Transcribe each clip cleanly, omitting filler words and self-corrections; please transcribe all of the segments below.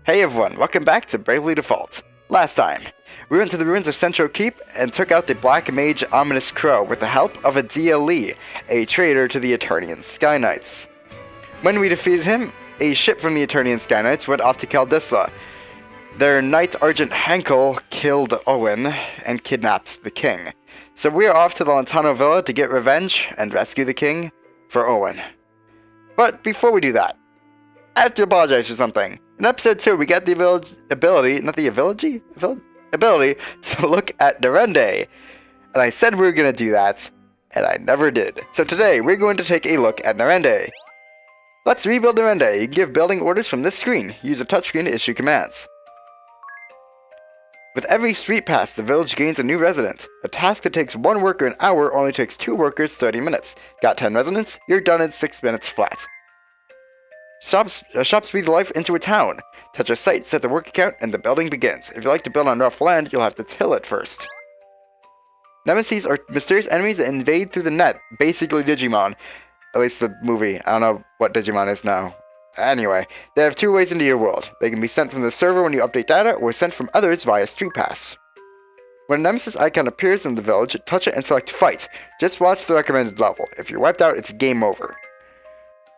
Hey everyone, welcome back to Bravely Default. Last time, we went to the ruins of Central Keep and took out the Black Mage Ominous Crow with the help of a DLE, a traitor to the Eternian Sky Knights. When we defeated him, a ship from the Eternian Sky Knights went off to Kaldisla. Their Knight Argent Heinkel killed Owen and kidnapped the king. So we are off to the Lantana villa to get revenge and rescue the king for Owen. But before we do that, I have to apologize for something. In episode 2, we got the ability to look at Nerende. And I said we were going to do that, and I never did. So today, we're going to take a look at Nerende. Let's rebuild Nerende. You can give building orders from this screen. Use a touchscreen to issue commands. With every street pass, the village gains a new resident. A task that takes 1 worker an hour only takes 2 workers 30 minutes. Got 10 residents? You're done in 6 minutes flat. Shops breathe life into a town. Touch a site, set the work account, and the building begins. If you like to build on rough land, you'll have to till it first. Nemesis are mysterious enemies that invade through the net, basically Digimon. At least the movie. I don't know what Digimon is now. Anyway, they have 2 ways into your world. They can be sent from the server when you update data, or sent from others via Street Pass. When a Nemesis icon appears in the village, touch it and select Fight. Just watch the recommended level. If you're wiped out, it's game over.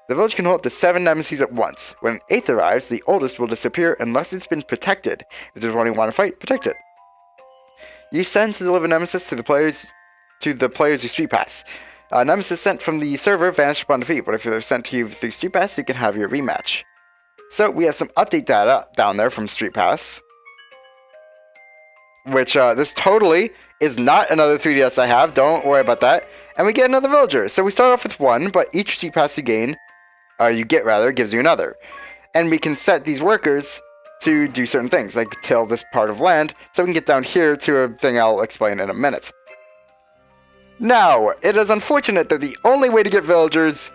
The village can hold up to 7 Nemesis at once. When an 8th arrives, the oldest will disappear unless it's been protected. If there's one you want to fight, protect it. You send to deliver Nemesis to the players you Street Pass. Nemesis sent from the server vanish upon defeat, but if they're sent to you through Street Pass, you can have your rematch. So we have some update data down there from Street Pass, which this totally is not another 3DS I have. Don't worry about that. And we get another villager. So we start off with 1, but each Street Pass you get gives you another. And we can set these workers to do certain things, like till this part of land, so we can get down here to a thing I'll explain in a minute. Now, it is unfortunate that the only way to get villagers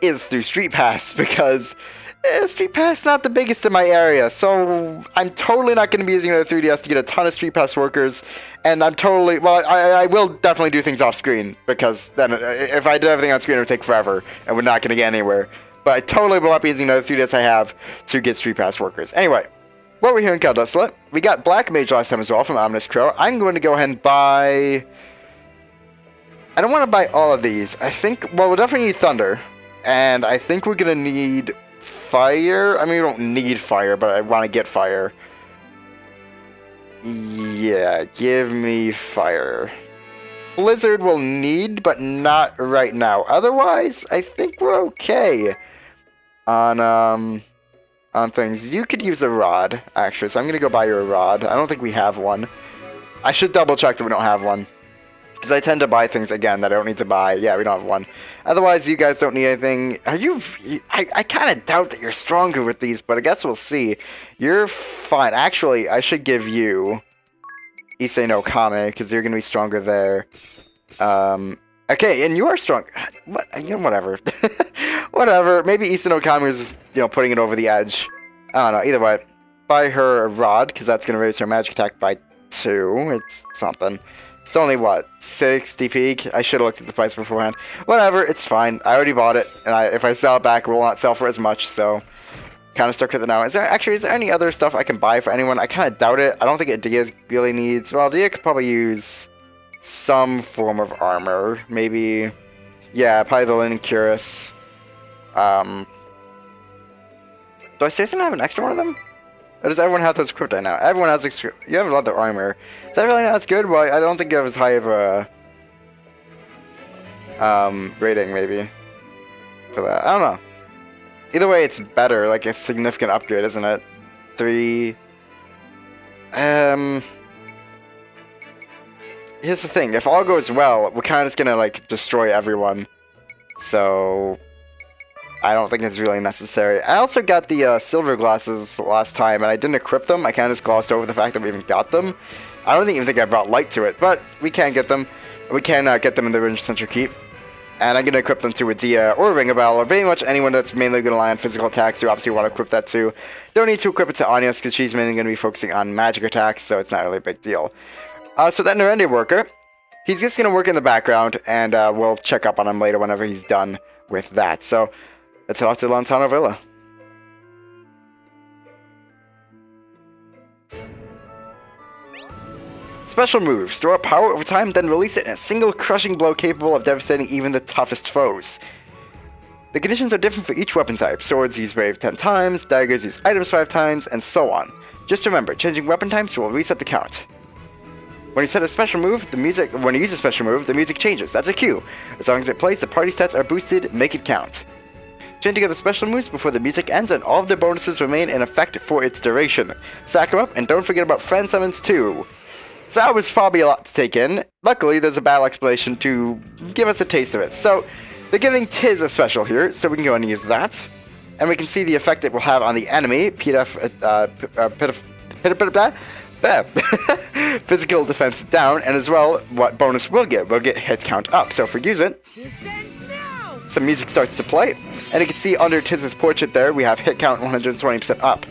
is through Street Pass, because Street Pass is not the biggest in my area, so I'm totally not going to be using another 3DS to get a ton of Street Pass workers, and I will definitely do things off screen, because then if I did everything on screen, it would take forever, and we're not going to get anywhere. But I totally will not be using another 3DS I have to get Street Pass workers. Anyway, while we're here in Kaldisla, we got Black Mage last time as well from Ominous Crow. I'm going to go ahead and buy... I don't want to buy all of these. I think, well, we'll definitely need Thunder. And I think we're going to need Fire. I mean, we don't need Fire, but I want to get Fire. Yeah, give me Fire. Blizzard will need, but not right now. Otherwise, I think we're okay on things. You could use a rod, actually, so I'm going to go buy you a rod. I don't think we have one. I should double check that we don't have one, because I tend to buy things, again, that I don't need to buy. Yeah, we don't have one. Otherwise, you guys don't need anything. I kind of doubt that you're stronger with these, but I guess we'll see. You're fine. Actually, I should give you Issei no Kame, because you're going to be stronger there. Okay, and you are strong. What? Whatever. Whatever. Maybe Issei no Kame is just, putting it over the edge. I don't know. Either way, buy her a rod, because that's going to raise her magic attack by 2. It's something. It's only, what, 60 peak? I should have looked at the price beforehand. Whatever, it's fine. I already bought it, and if I sell it back, it will not sell for as much, so kind of stuck with it now. Is there any other stuff I can buy for anyone? I kind of doubt it. I don't think Dia really needs... Well, Dia could probably use some form of armor. Maybe... Yeah, probably the Linen Cuirass. Do I seriously have an extra one of them? Or does everyone have those equipped right now? Everyone has you have leather armor. Is that really not as good? Well, I don't think you have as high of a rating, maybe, for that. I don't know. Either way, it's better, like a significant upgrade, isn't it? 3. Here's the thing. If all goes well, we're kind of just gonna, destroy everyone. So I don't think it's really necessary. I also got the silver glasses last time, and I didn't equip them. I kind of just glossed over the fact that we even got them. I don't even think I brought light to it, but we can get them. We can get them in the Ruins of Central Keep. And I'm going to equip them to a Dia or a Ring of Bell, or pretty much anyone that's mainly going to rely on physical attacks. You obviously want to equip that too. Don't need to equip it to Anyos, because she's mainly going to be focusing on magic attacks, so it's not really a big deal. So that Nerende worker, he's just going to work in the background, and we'll check up on him later whenever he's done with that. So let's head off to Lantana Villa. Special move. Store up power over time, then release it in a single crushing blow capable of devastating even the toughest foes. The conditions are different for each weapon type. Swords use wave 10 times, daggers use items 5 times, and so on. Just remember, changing weapon types will reset the count. When you set a special move, when you use a special move, the music changes. That's a cue. As long as it plays, the party stats are boosted. Make it count. Chain together special moves before the music ends, and all of their bonuses remain in effect for its duration. Stack them up, and don't forget about friend summons too. So that was probably a lot to take in. Luckily, there's a battle explanation to give us a taste of it. So, they're giving Tiz a special here, so we can go and use that. And we can see the effect it will have on the enemy. Physical defense down, and as well, what bonus we'll get. We'll get hit count up. So if we use it, some music starts to play, and you can see under Tiz's portrait there, we have hit count 120% up.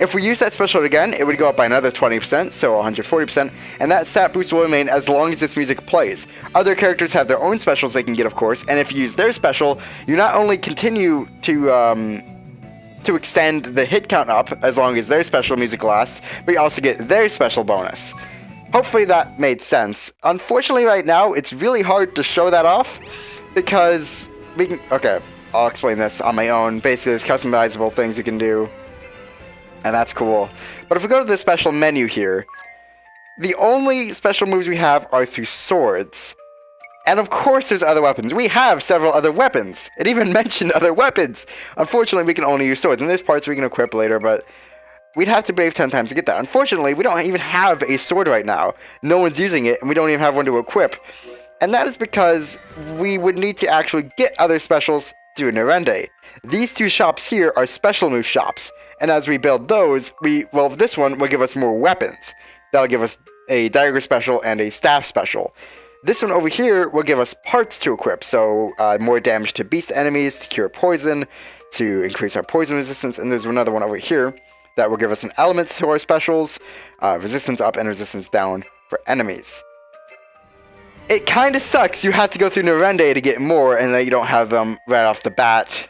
If we use that special again, it would go up by another 20%, so 140%, and that stat boost will remain as long as this music plays. Other characters have their own specials they can get, of course, and if you use their special, you not only continue to extend the hit count up as long as their special music lasts, but you also get their special bonus. Hopefully that made sense. Unfortunately right now, it's really hard to show that off, because okay, I'll explain this on my own. Basically, there's customizable things you can do, and that's cool. But if we go to the special menu here, the only special moves we have are through swords. And of course there's other weapons. We have several other weapons. It even mentioned other weapons. Unfortunately, we can only use swords. And there's parts we can equip later, but we'd have to brave 10 times to get that. Unfortunately, we don't even have a sword right now. No one's using it, and we don't even have one to equip. And that is because we would need to actually get other specials through Nerende. These two shops here are special move shops. And as we build those, this one will give us more weapons. That'll give us a dagger special and a staff special. This one over here will give us parts to equip, so more damage to beast enemies, to cure poison, to increase our poison resistance, and there's another one over here that will give us an element to our specials, resistance up and resistance down for enemies. It kind of sucks you have to go through Nerende to get more, and that you don't have them right off the bat,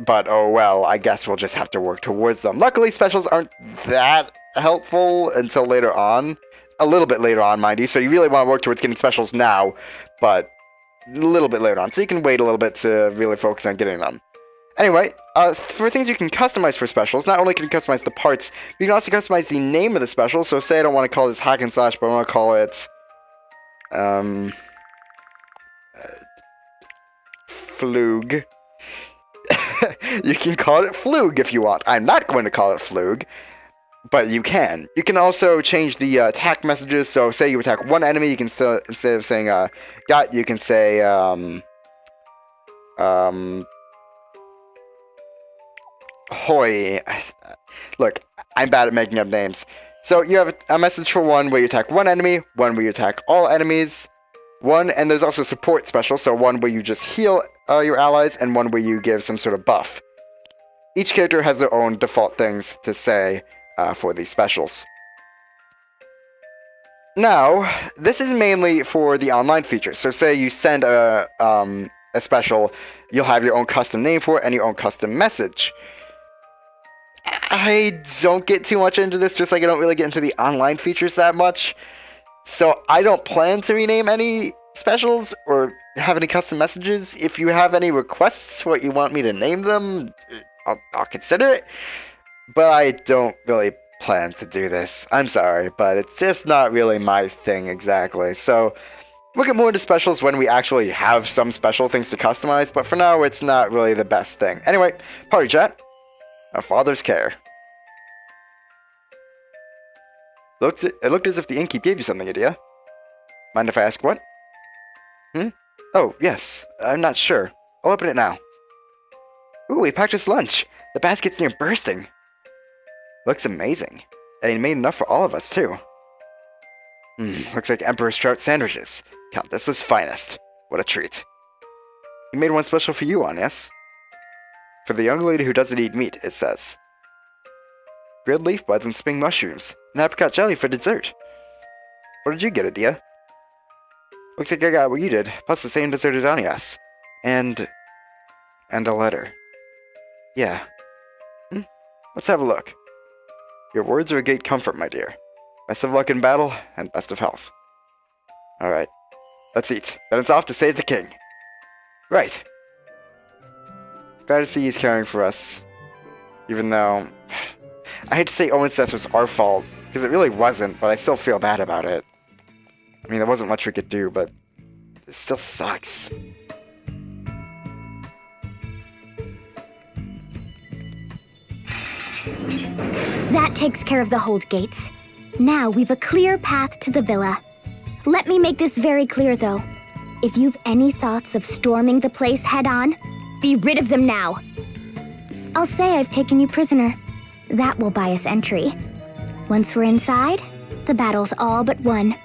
but oh well, I guess we'll just have to work towards them. Luckily, specials aren't that helpful until later on. A little bit later on, mind you, so you really want to work towards getting specials now, but a little bit later on, so you can wait a little bit to really focus on getting them. Anyway, for things you can customize for specials, not only can you customize the parts, you can also customize the name of the special, so say I don't want to call this hack and slash, but I want to call it, Flug. You can call it Flug if you want. I'm not going to call it Flug. But you can. You can also change the attack messages. So say you attack one enemy, you can still, instead of saying got, you can say hoy. Look, I'm bad at making up names. So you have a message for one where you attack one enemy, one where you attack all enemies, one, and there's also support special, so one where you just heal your allies, and one where you give some sort of buff. Each character has their own default things to say for these specials. Now, this is mainly for the online features. So say you send a special, you'll have your own custom name for it and your own custom message. I don't get too much into this, just like I don't really get into the online features that much. So I don't plan to rename any specials or have any custom messages. If you have any requests for what you want me to name them, I'll consider it. But I don't really plan to do this. I'm sorry, but it's just not really my thing exactly. So we'll get more into specials when we actually have some special things to customize, but for now it's not really the best thing. Anyway, party chat. A father's care. It looked as if the innkeep gave you something, Idia. Mind if I ask what? Oh, yes. I'm not sure. I'll open it now. Ooh, we packed us lunch. The basket's near bursting. Looks amazing. And he made enough for all of us, too. Looks like Emperor's Trout sandwiches. Countess's finest. What a treat. He made one special for you, yes? For the young lady who doesn't eat meat, it says. Grilled leaf buds and spring mushrooms. And apricot jelly for dessert. What did you get, Adia? Looks like I got what you did, plus the same dessert as Anias. And a letter. Yeah. Let's have a look. Your words are a great comfort, my dear. Best of luck in battle, and best of health. Alright. Let's eat. Then it's off to save the king. Right. Glad to see he's caring for us. Even though... I hate to say Owen's death was our fault, because it really wasn't, but I still feel bad about it. I mean, there wasn't much we could do, but it still sucks. That takes care of the hold gates. Now we've a clear path to the villa. Let me make this very clear, though. If you've any thoughts of storming the place head-on, be rid of them now. I'll say I've taken you prisoner. That will buy us entry. Once we're inside, the battle's all but won.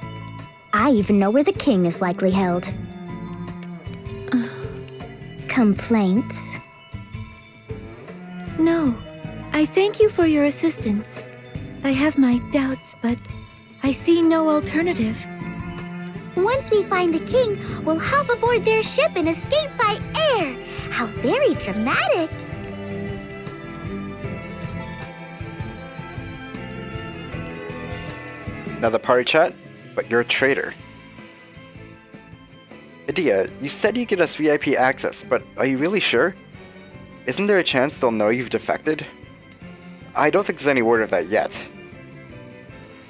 I even know where the king is likely held. Complaints? No. I thank you for your assistance. I have my doubts, but I see no alternative. Once we find the king, we'll hop aboard their ship and escape by air. How very dramatic. Another party chat, but you're a traitor. Adia, you said you get us VIP access, but are you really sure? Isn't there a chance they'll know you've defected? I don't think there's any word of that yet.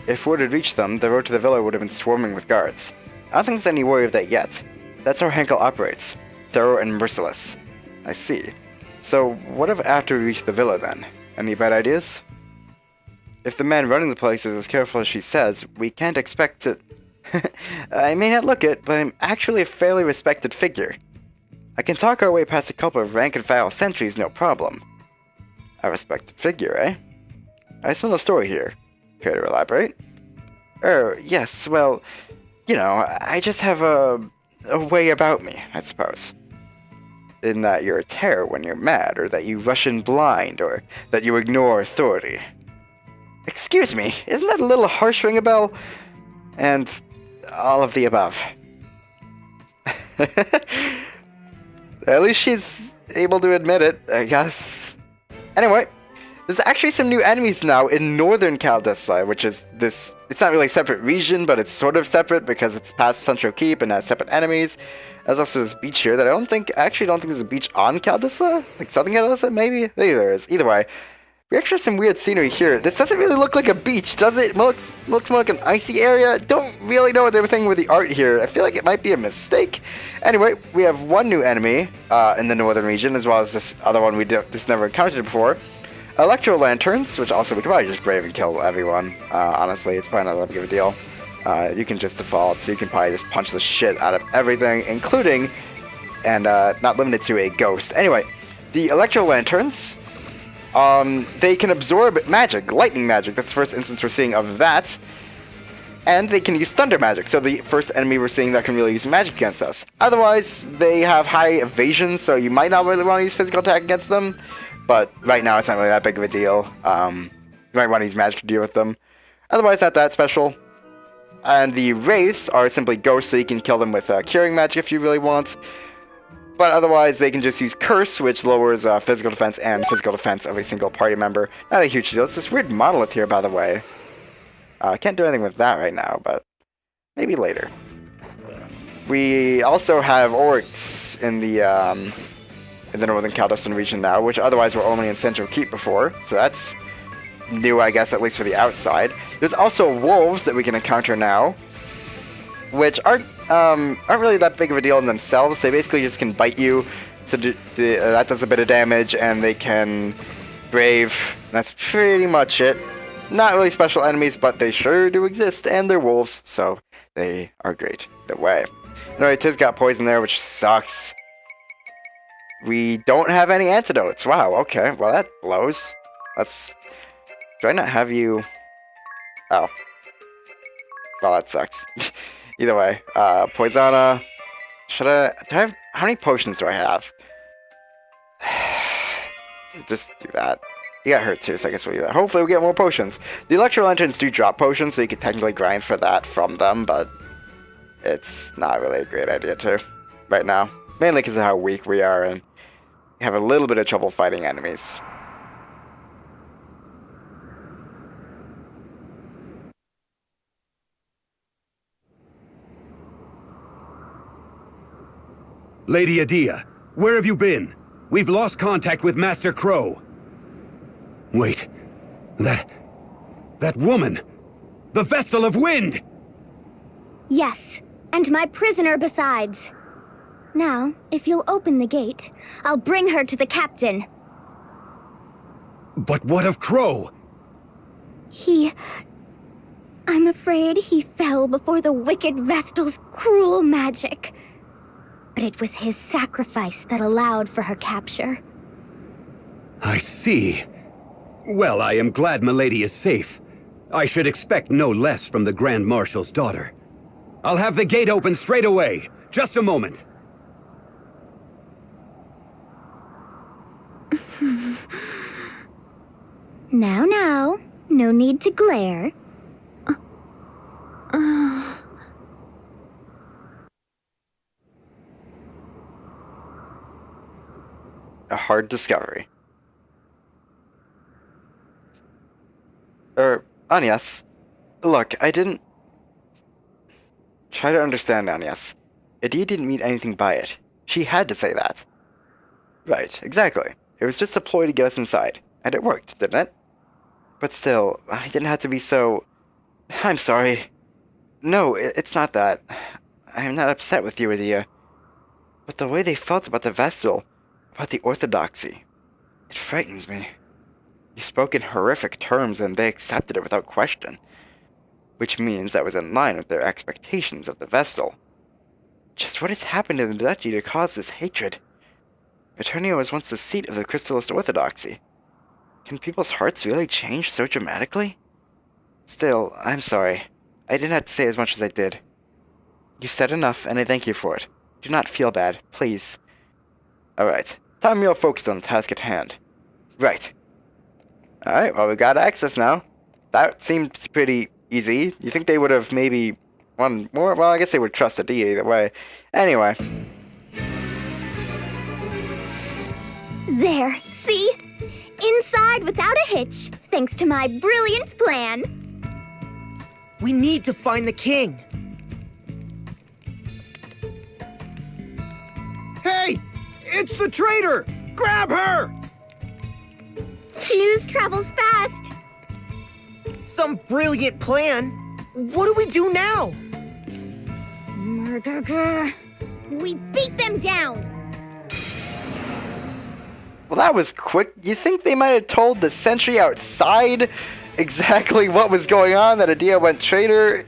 If word had reached them, the road to the villa would have been swarming with guards. I don't think there's any worry of that yet. That's how Heinkel operates. Thorough and merciless. I see. So, what if after we reach the villa then? Any bad ideas? If the man running the place is as careful as she says, we can't expect to... I may not look it, but I'm actually a fairly respected figure. I can talk our way past a couple of rank-and-file sentries, no problem. A respected figure, eh? I smell a story here. Care to elaborate? Yes, well, you know, I just have a way about me, I suppose. In that you're a terror when you're mad, or that you rush in blind, or that you ignore authority. Excuse me, isn't that a little harsh, ring a bell? And all of the above. At least she's able to admit it, I guess. Anyway, there's actually some new enemies now in northern Caldessa, which is this... It's not really a separate region, but it's sort of separate because it's past Central Keep and has separate enemies. There's also this beach here that I don't think there's a beach on Caldessa? Like southern Caldessa, maybe? Maybe there is. Either way, we actually have some weird scenery here. This doesn't really look like a beach, does it? It looks more like an icy area. Don't really know what they were thinking with the art here. I feel like it might be a mistake. Anyway, we have one new enemy in the northern region, as well as this other one we just never encountered before. Electro Lanterns, which also we could probably just brave and kill everyone. Honestly, it's probably not that big of a deal. You can just default, so you can probably just punch the shit out of everything, including, and not limited to, a ghost. Anyway, the Electro Lanterns, they can absorb magic, lightning magic. That's the first instance we're seeing of that. And they can use thunder magic, so the first enemy we're seeing that can really use magic against us. Otherwise, they have high evasion, so you might not really want to use physical attack against them. But right now, it's not really that big of a deal. You might want to use magic to deal with them. Otherwise, not that special. And the Wraiths are simply ghosts, so you can kill them with curing magic if you really want. But otherwise, they can just use Curse, which lowers physical defense and physical defense of a single party member. Not a huge deal. It's this weird monolith here, by the way. Can't do anything with that right now, but maybe later. We also have orcs in the northern Caldestan region now, which otherwise were only in Central Keep before, so that's new, I guess, at least for the outside. There's also wolves that we can encounter now, which aren't really that big of a deal in themselves. They basically just can bite you, so that does a bit of damage, and they can brave. That's pretty much it. Not really special enemies, but they sure do exist, and they're wolves, so they are great either way. Alright, Tiz got poison there, which sucks. We don't have any antidotes. Wow, okay. Well, that blows. Do I not have you... Oh. Well, that sucks. Either way. Poisana. Do I have... How many potions do I have? Just do that. You got hurt too, so I guess we'll do that. Hopefully we'll get more potions. The Electro Lanterns do drop potions, so you could technically grind for that from them, but... It's not really a great idea too. Right now. Mainly because of how weak we are, and we have a little bit of trouble fighting enemies. Lady Adia, where have you been? We've lost contact with Master Crow. Wait. That woman! The Vestal of Wind! Yes, and my prisoner besides. Now, if you'll open the gate, I'll bring her to the captain. But what of Crow? I'm afraid he fell before the wicked Vestal's cruel magic. But it was his sacrifice that allowed for her capture. I see. Well, I am glad Milady is safe. I should expect no less from the Grand Marshal's daughter. I'll have the gate open straight away. Just a moment. Now, no need to glare. A hard discovery. Agnes. Look, I didn't... Try to understand, Agnes. Adia didn't mean anything by it. She had to say that. Right, exactly. It was just a ploy to get us inside. And it worked, didn't it? But still, I didn't have to be so... I'm sorry. No, it's not that. I'm not upset with you, Adia. But the way they felt about the Vestal, about the Orthodoxy, it frightens me. You spoke in horrific terms and they accepted it without question. Which means that was in line with their expectations of the Vestal. Just what has happened in the Duchy to cause this hatred? Eternia was once the seat of the Crystalist Orthodoxy. Can people's hearts really change so dramatically? Still, I'm sorry. I didn't have to say as much as I did. You said enough, and I thank you for it. Do not feel bad, please. Alright, time you're focused on the task at hand. Right. Alright, well, we got access now. That seemed pretty easy. You think they would have maybe won more? Well, I guess they would trust Adia either way. Anyway. There, see? Inside without a hitch, thanks to my brilliant plan. We need to find the king. Hey! It's the traitor! Grab her! News travels fast. Some brilliant plan. What do we do now? Murder. We beat them down. Well, that was quick. You think they might have told the sentry outside exactly what was going on, that Adia went traitor?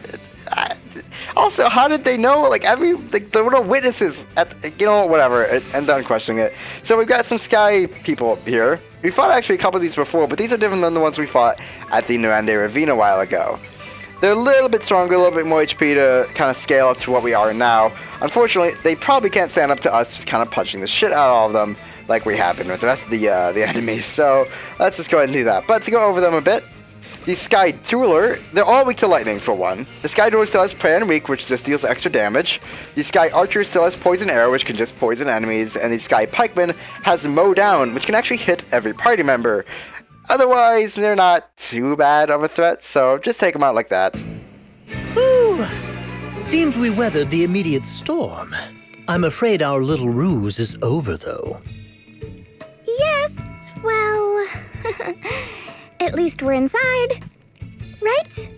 Also, how did they know? There were no witnesses at, whatever. I'm done questioning it. So we've got some sky people here. We fought actually a couple of these before, but these are different than the ones we fought at the Norande Ravine a while ago. They're a little bit stronger, a little bit more HP to kind of scale up to what we are now. Unfortunately, they probably can't stand up to us just kind of punching the shit out of all of them like we have been with the rest of the enemies. So let's just go ahead and do that. But to go over them a bit, the Sky Dueler, they're all weak to lightning for one. The Sky Dueler still has Prey and Weak, which just deals extra damage. The Sky Archer still has Poison Arrow, which can just poison enemies. And the Sky Pikeman has Mow Down, which can actually hit every party member. Otherwise, they're not too bad of a threat, so just take them out like that. Ooh, seems we weathered the immediate storm. I'm afraid our little ruse is over, though. Yes, well... At least we're inside, right?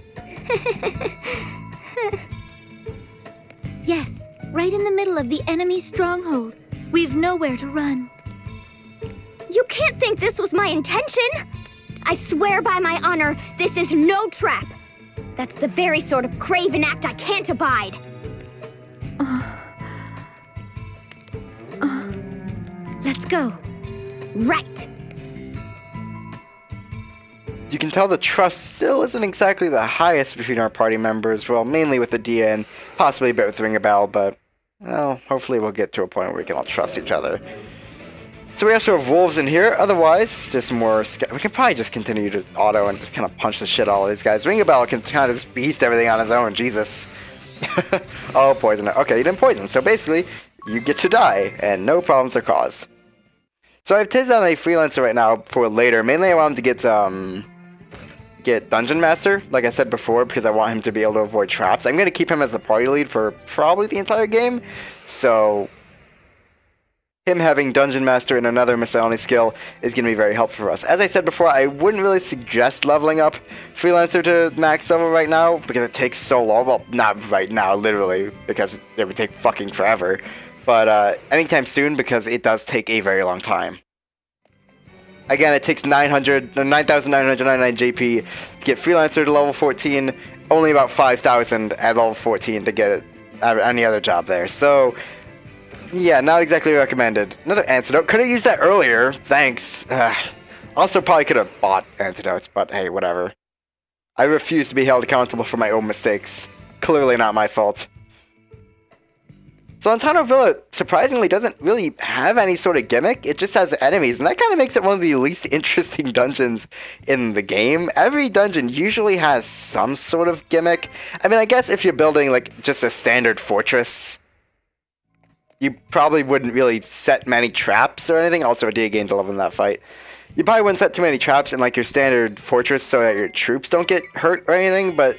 Yes, right in the middle of the enemy stronghold. We've nowhere to run. You can't think this was my intention! I swear by my honor, this is no trap! That's the very sort of craven act I can't abide! Let's go. Right! You can tell the trust still isn't exactly the highest between our party members, well, mainly with Adia and possibly a bit with Ring a Bell, but, well, hopefully we'll get to a point where we can all trust each other. So we also have wolves in here, otherwise, just more... We can probably just continue to auto and just kind of punch the shit out of these guys. Ring a Bell can kind of just beast everything on his own, Jesus. Oh, poison. Okay, you didn't poison, so basically, you get to die, and no problems are caused. So I have Tiz on a freelancer right now for later. Mainly I want him to get Dungeon Master, like I said before, because I want him to be able to avoid traps. I'm going to keep him as the party lead for probably the entire game. So him having Dungeon Master and another miscellany skill is going to be very helpful for us. As I said before, I wouldn't really suggest leveling up Freelancer to max level right now, because it takes so long. Well, not right now, literally, because it would take fucking forever. But anytime soon, because it does take a very long time. Again, it takes 9,999 JP to get Freelancer to level 14, only about 5,000 at level 14 to get any other job there. So, yeah, not exactly recommended. Another antidote. Could have used that earlier. Thanks. Also, probably could have bought antidotes, but hey, whatever. I refuse to be held accountable for my own mistakes. Clearly not my fault. So Lantana Villa, surprisingly, doesn't really have any sort of gimmick. It just has enemies, and that kind of makes it one of the least interesting dungeons in the game. Every dungeon usually has some sort of gimmick. I mean, I guess if you're building, like, just a standard fortress, you probably wouldn't really set many traps or anything. Also, I did gain to level in that fight. You probably wouldn't set too many traps in, like, your standard fortress so that your troops don't get hurt or anything, but,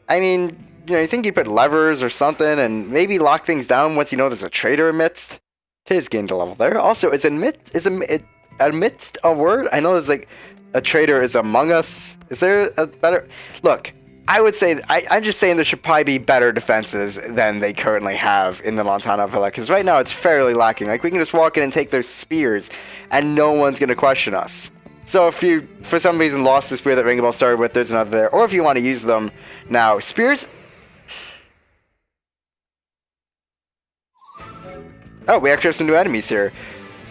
I mean, you know, you think you put levers or something and maybe lock things down once you know there's a traitor amidst. Tis gained a level there. Also, is amidst a word? I know there's like a traitor is among us. Is there a better... Look, I would say... I'm just saying there should probably be better defenses than they currently have in the Lantana Villa, because right now it's fairly lacking. Like, we can just walk in and take their spears and no one's going to question us. So if you, for some reason, lost the spear that Ring Bell started with, there's another there. Or if you want to use them now. Spears... Oh, we actually have some new enemies here.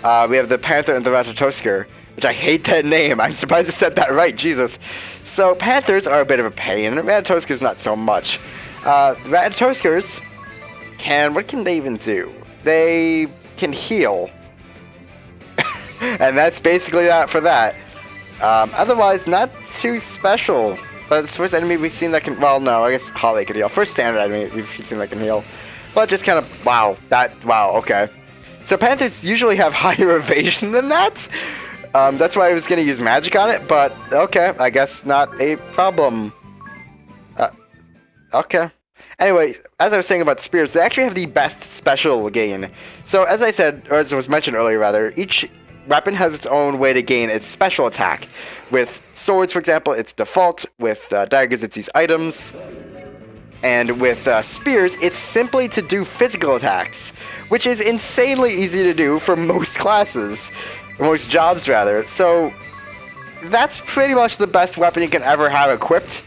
We have the Panther and the Ratatoskr, which I hate that name. I'm surprised I said that right, Jesus. So, Panthers are a bit of a pain, Ratatoskrs not so much. Ratatoskrs what can they even do? They can heal. And that's basically that for that. Otherwise, not too special. But it's the first enemy we've seen that can, well, no, I guess Holly can heal. First standard enemy we've seen that can heal. But just kind of, wow, okay. So Panthers usually have higher evasion than that. That's why I was going to use magic on it, but okay, I guess not a problem. Okay. Anyway, as I was saying about spears, they actually have the best special gain. So as I said, or as was mentioned earlier rather, each weapon has its own way to gain its special attack. With swords, for example, it's default. With daggers, it's use items. And with spears, it's simply to do physical attacks, which is insanely easy to do for most classes, or most jobs rather. So that's pretty much the best weapon you can ever have equipped,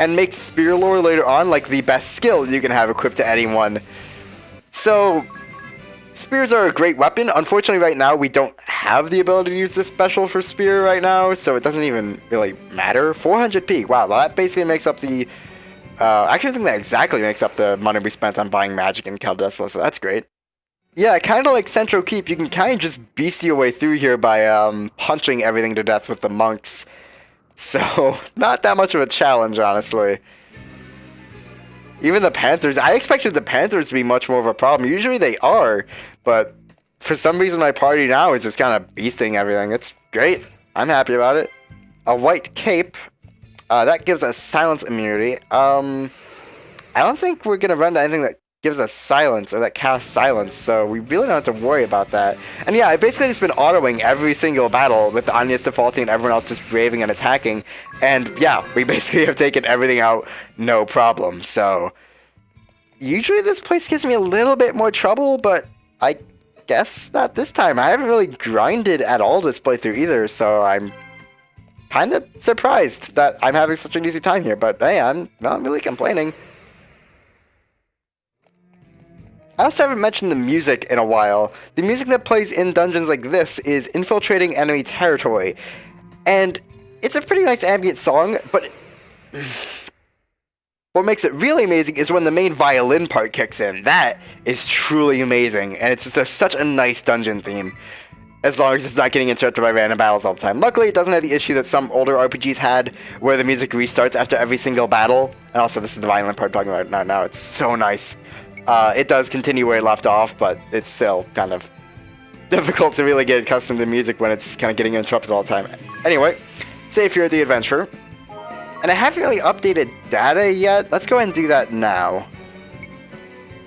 and makes spear lore later on like the best skill you can have equipped to anyone. So spears are a great weapon. Unfortunately, right now we don't have the ability to use this special for spear right now, so it doesn't even really matter. 400p. Wow, well that basically makes up the. Actually, I think that exactly makes up the money we spent on buying magic in Caldesla, so that's great. Yeah, kind of like Central Keep, you can kind of just beast your way through here by punching everything to death with the monks. So, not that much of a challenge, honestly. Even the Panthers, I expected the Panthers to be much more of a problem. Usually they are, but for some reason my party now is just kind of beasting everything. It's great. I'm happy about it. A white cape. That gives us silence immunity. I don't think we're going to run to anything that gives us silence, or that casts silence, so we really don't have to worry about that. And yeah, I basically just been autoing every single battle with the Anya's defaulting and everyone else just braving and attacking. And yeah, we basically have taken everything out, no problem. So usually this place gives me a little bit more trouble, but I guess not this time. I haven't really grinded at all this playthrough either, so I'm kind of surprised that I'm having such an easy time here, but hey, I'm not really complaining. I also haven't mentioned the music in a while. The music that plays in dungeons like this is Infiltrating enemy territory, and it's a pretty nice ambient song, but what makes it really amazing is when the main violin part kicks in. That is truly amazing, and it's just such a nice dungeon theme. As long as it's not getting interrupted by random battles all the time. Luckily, it doesn't have the issue that some older RPGs had, where the music restarts after every single battle. And also, this is the violin part I'm talking about now. It's so nice. It does continue where it left off, but it's still kind of difficult to really get accustomed to the music when it's kind of getting interrupted all the time. Anyway, save here at the adventure. And I haven't really updated data yet. Let's go ahead and do that now.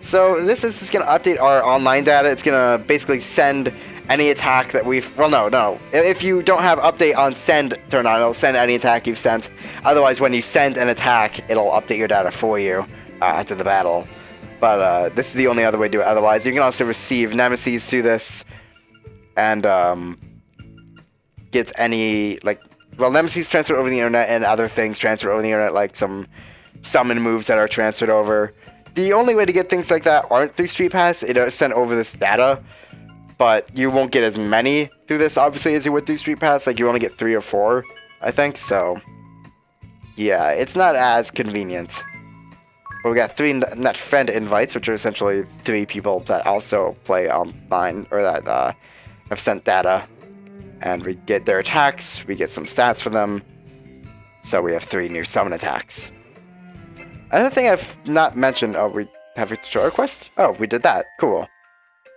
So this is just going to update our online data. It's going to basically send any attack that we've... Well, no. If you don't have update on send turned on, it'll send any attack you've sent. Otherwise, when you send an attack, it'll update your data for you after the battle. But this is the only other way to do it. Otherwise, you can also receive nemesis through this. And get any, like... Well, nemesis transferred over the internet and other things transferred over the internet, like some summon moves that are transferred over. The only way to get things like that aren't through Street Pass. It sent over this data, but you won't get as many through this, obviously, as you would through Street Pass. Like, you only get 3 or 4, I think, so... Yeah, it's not as convenient. But we got 3 net friend invites, which are essentially 3 people that also play online, or that have sent data. And we get their attacks, we get some stats for them. So we have 3 new summon attacks. Another thing I've not mentioned, we have a tutorial quest? Oh, we did that. Cool.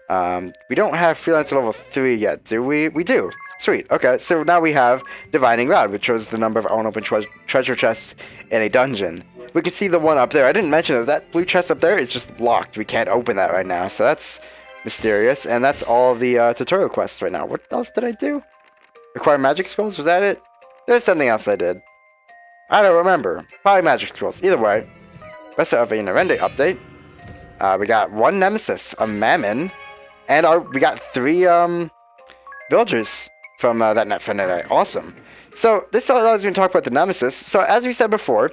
We don't have Freelancer level 3 yet, do we? We do. Sweet. Okay, so now we have Divining Rod, which shows the number of unopened treasure chests in a dungeon. We can see the one up there. I didn't mention that blue chest up there is just locked. We can't open that right now, so that's mysterious. And that's all of the tutorial quests right now. What else did I do? Acquire magic scrolls? Was that it? There's something else I did. I don't remember. Probably magic scrolls. Either way. Rest of a Narende update. We got 1 nemesis, a mammon, and we got 3 villagers from that net friend today. Awesome. So this allows me to talk about the nemesis. So as we said before,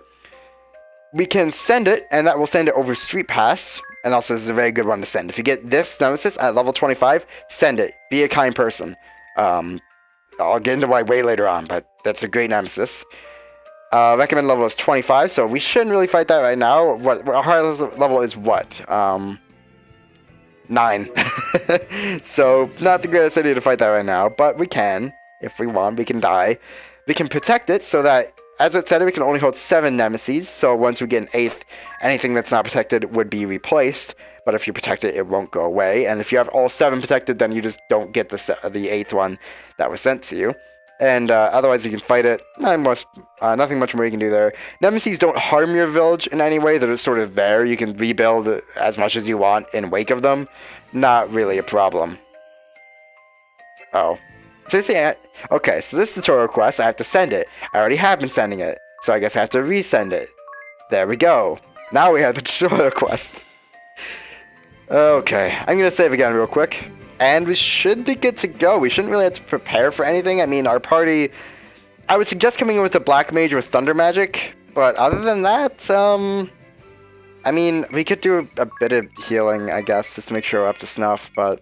we can send it, and that will send it over Street Pass. And also, this is a very good one to send. If you get this nemesis at level 25, send it. Be a kind person. I'll get into why way later on, but that's a great nemesis. Recommend level is 25, so we shouldn't really fight that right now. What our highest level is what? 9. So, not the greatest idea to fight that right now, but we can. If we want, we can die. We can protect it so that, as it said, we can only hold 7 nemesis, so once we get an 8th, anything that's not protected would be replaced. But if you protect it, it won't go away. And if you have all 7 protected, then you just don't get the 8th one that was sent to you. And otherwise, you can fight it. Nothing much more you can do there. Nemesis don't harm your village in any way. They're just sort of there. You can rebuild as much as you want in wake of them. Not really a problem. Oh. Seriously? Okay, so this tutorial quest, I have to send it. I already have been sending it. So I guess I have to resend it. There we go. Now we have the tutorial quest. Okay, I'm going to save again real quick. And we should be good to go. We shouldn't really have to prepare for anything. I mean, our party... I would suggest coming in with a Black Mage with Thunder Magic. But other than that, I mean, we could do a bit of healing, I guess, just to make sure we're up to snuff. But,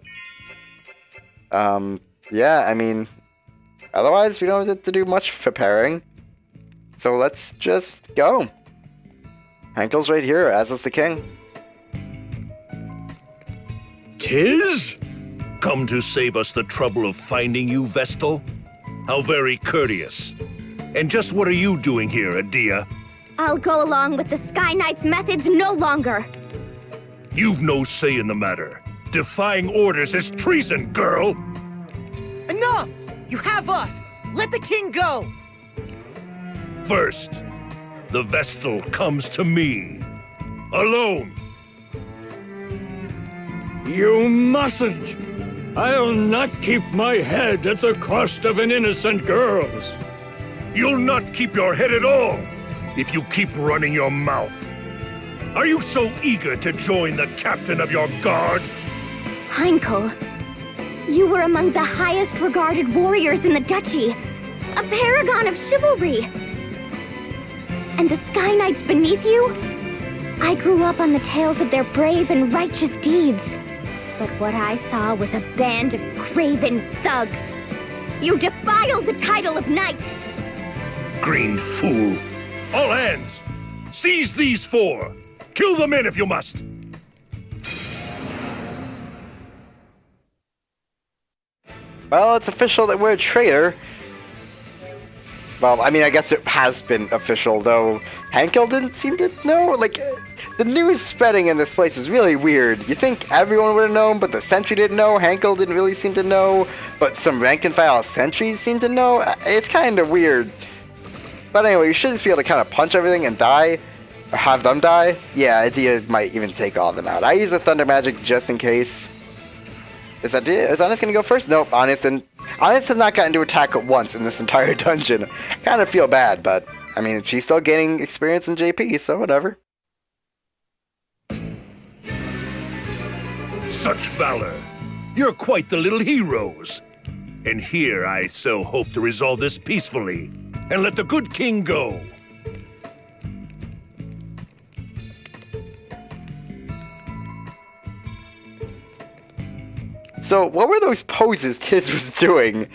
yeah, I mean, otherwise we don't have to do much preparing. So let's just go. Heinkel's right here, as is the king. 'Tis? Come to save us the trouble of finding you, Vestal? How very courteous. And just what are you doing here, Adia? I'll go along with the Sky Knight's methods no longer. You've no say in the matter. Defying orders is treason, girl! Enough! You have us! Let the king go! First, the Vestal comes to me. Alone. You mustn't! I'll not keep my head at the cost of an innocent girl's. You'll not keep your head at all if you keep running your mouth. Are you so eager to join the captain of your guard? Heinkel, you were among the highest regarded warriors in the duchy. A paragon of chivalry. And the Sky Knights beneath you? I grew up on the tales of their brave and righteous deeds. But what I saw was a band of craven thugs. You defiled the title of knight! Green fool! All hands! Seize these 4! Kill the men if you must! Well, it's official that we're a traitor. Well, I mean, I guess it has been official, though Heinkel didn't seem to know. Like, the news spreading in this place is really weird. You think everyone would have known, but the sentry didn't know. Heinkel didn't really seem to know, but some rank-and-file sentries seem to know. It's kind of weird. But anyway, you should just be able to kind of punch everything and die. have them die? Yeah, Adia might even take all of them out. I use a Thunder Magic just in case. Is Honest gonna go first? Nope, Honest has not gotten to attack once in this entire dungeon. Kind of feel bad, but I mean, she's still gaining experience in JP, so whatever. Such valor. You're quite the little heroes. And here I so hope to resolve this peacefully and let the good king go. So, what were those poses Tiz was doing?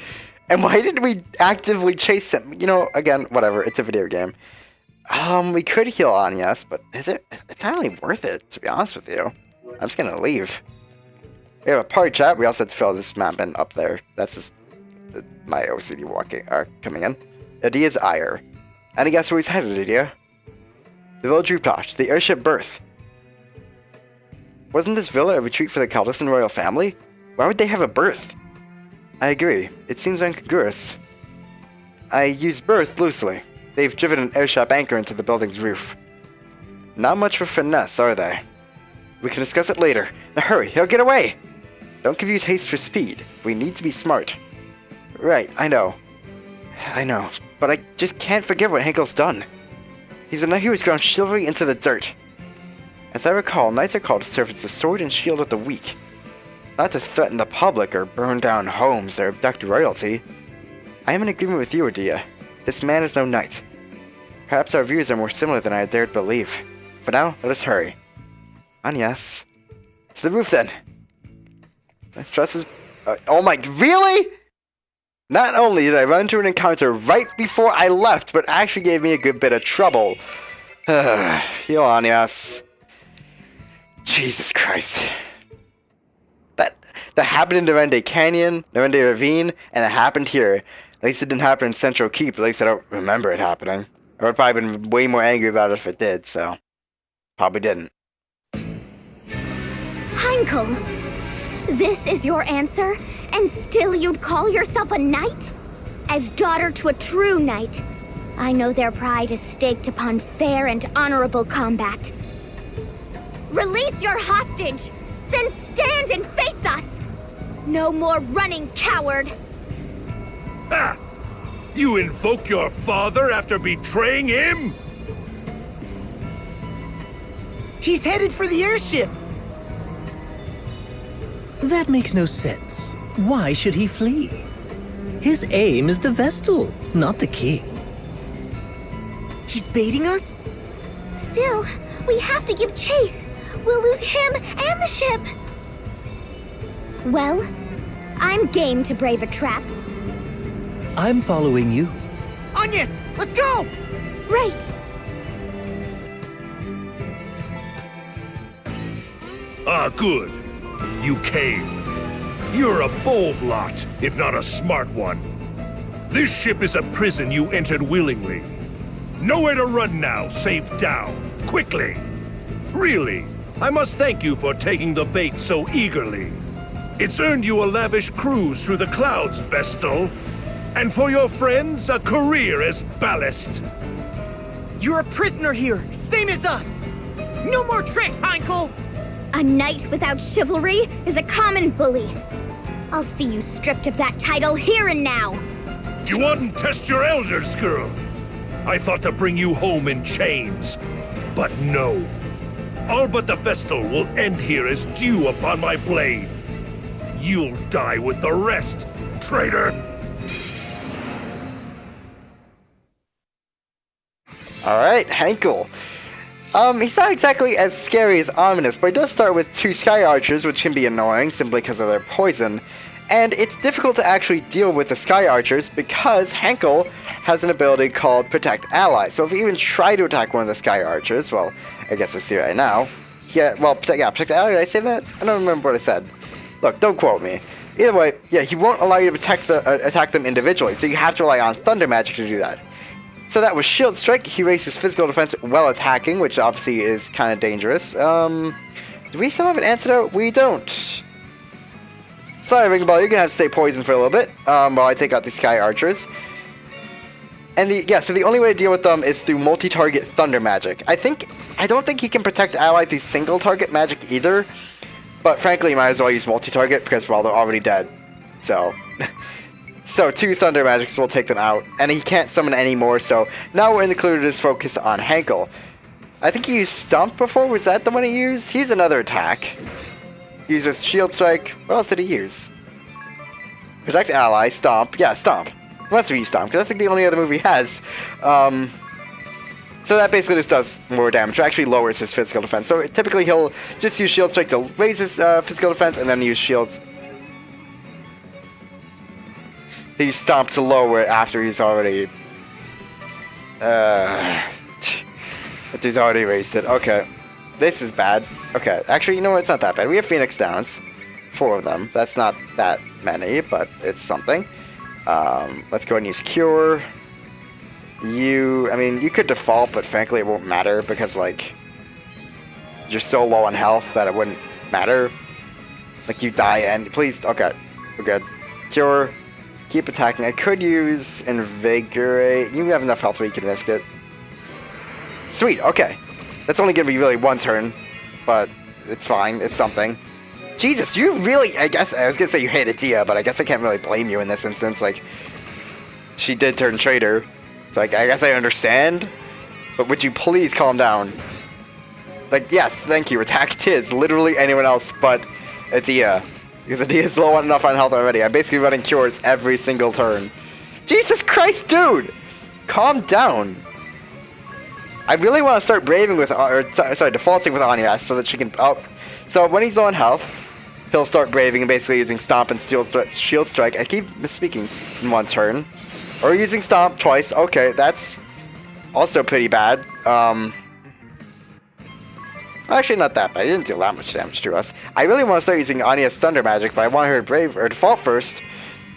And why didn't we actively chase him? You know, again, whatever, it's a video game. We could heal on, yes, but it's not really worth it, to be honest with you. I'm just gonna leave. We have a party chat. We also have to fill this map in up there. That's just my OCD coming in. Adia's ire. Any guess where he's headed, Adia? The village rooftop, the airship berth. Wasn't this villa a retreat for the Caldestan royal family? Why would they have a berth? I agree. It seems incongruous. I use berth loosely. They've driven an airship anchor into the building's roof. Not much for finesse, are they? We can discuss it later. Now hurry, he'll get away! Don't confuse haste for speed. We need to be smart. Right, I know. But I just can't forgive what Heinkel's done. He's a knight who has ground chivalry into the dirt. As I recall, knights are called to serve as the sword and shield of the weak. Not to threaten the public or burn down homes or abduct royalty. I am in agreement with you, Adia. This man is no knight. Perhaps our views are more similar than I had dared believe. For now, let us hurry. On yes. To the roof then. Trust is... oh my... Really?! Not only did I run into an encounter right before I left, but actually gave me a good bit of trouble. Heal on yes. Jesus Christ. That happened in Nerende Canyon, Nerende Ravine, and it happened here. At least it didn't happen in Central Keep. At least I don't remember it happening. I would probably been way more angry about it if it did, so... Probably didn't. Heinkel! This is your answer? And still you'd call yourself a knight? As daughter to a true knight, I know their pride is staked upon fair and honorable combat. Release your hostage! Then stand and face us! No more running, coward! Ha! You invoke your father after betraying him? He's headed for the airship! That makes no sense. Why should he flee? His aim is the Vestal, not the king. He's baiting us? Still, we have to give chase. We'll lose him and the ship. Well, I'm game to brave a trap. I'm following you. Agnes, let's go! Right. Ah, good. You came. You're a bold lot, if not a smart one. This ship is a prison you entered willingly. Nowhere to run now, save down. Quickly. Really, I must thank you for taking the bait so eagerly. It's earned you a lavish cruise through the clouds, Vestal. And for your friends, a career as ballast. You're a prisoner here, same as us! No more tricks, Heinkel! A knight without chivalry is a common bully. I'll see you stripped of that title here and now. You wouldn't test your elders, girl. I thought to bring you home in chains. But no. All but the Vestal will end here as dew upon my blade. You'll die with the rest, traitor! Alright, Heinkel. He's not exactly as scary as ominous, but he does start with 2 Sky Archers, which can be annoying simply because of their poison. And it's difficult to actually deal with the Sky Archers because Heinkel has an ability called Protect Ally. So if you even try to attack one of the Sky Archers, well, I guess we'll see right now. Yeah, well, Protect Ally, did I say that? I don't remember what I said. Look, don't quote me. Either way, yeah, he won't allow you to attack them individually, so you have to rely on Thunder Magic to do that. So that was Shield Strike. He raises physical defense while attacking, which obviously is kind of dangerous. Do we still have an antidote? We don't. Sorry, Ring Ball, you're gonna have to stay poisoned for a little bit while I take out the Sky Archers. And so the only way to deal with them is through multi-target thunder magic. I don't think he can protect ally through single target magic either. But frankly, you might as well use multi-target because, well, they're already dead. So, so 2 thunder magics will take them out. And he can't summon any more, so now we're included his focus on Heinkel. I think he used Stomp before. Was that the one he used? He used another attack. He uses Shield Strike. What else did he use? Protect ally, Stomp. Yeah, Stomp. He must have used Stomp, because I think the only other move he has. So that basically just does more damage, or actually lowers his physical defense. So typically he'll just use Shield Strike to raise his physical defense, and then use Shields. He Stomp to lower it after he's already... After he's already raised it. Okay. This is bad. Okay, actually, you know what? It's not that bad. We have Phoenix Downs. 4 of them. That's not that many, but it's something. Let's go ahead and use Cure. I mean, you could default, but frankly, it won't matter because, like, you're so low on health that it wouldn't matter. Like, you die and... Please, okay. We're good. Cure. Keep attacking. I could use Invigorate. You have enough health where you can risk it. Sweet, okay. That's only going to be really 1 turn, but it's fine. It's something. Jesus, you really... I guess I was going to say you hated Tia, but I guess I can't really blame you in this instance. Like, she did turn traitor. So I guess I understand. But would you please calm down? Like, yes, thank you. Attack Tiz. Literally anyone else but Adia. Because Adia's low enough on health already. I'm basically running cures every single turn. Jesus Christ, dude! Calm down. I really want to start braving with... defaulting with Anya so that she can... Oh. So when he's low on health, he'll start braving and basically using Stomp and Shield Strike. I keep misspeaking in 1 turn. Or using Stomp twice. Okay, that's also pretty bad. Actually, not that bad. He didn't deal that much damage to us. I really want to start using Anya's Thunder Magic, but I want her to brave or default first,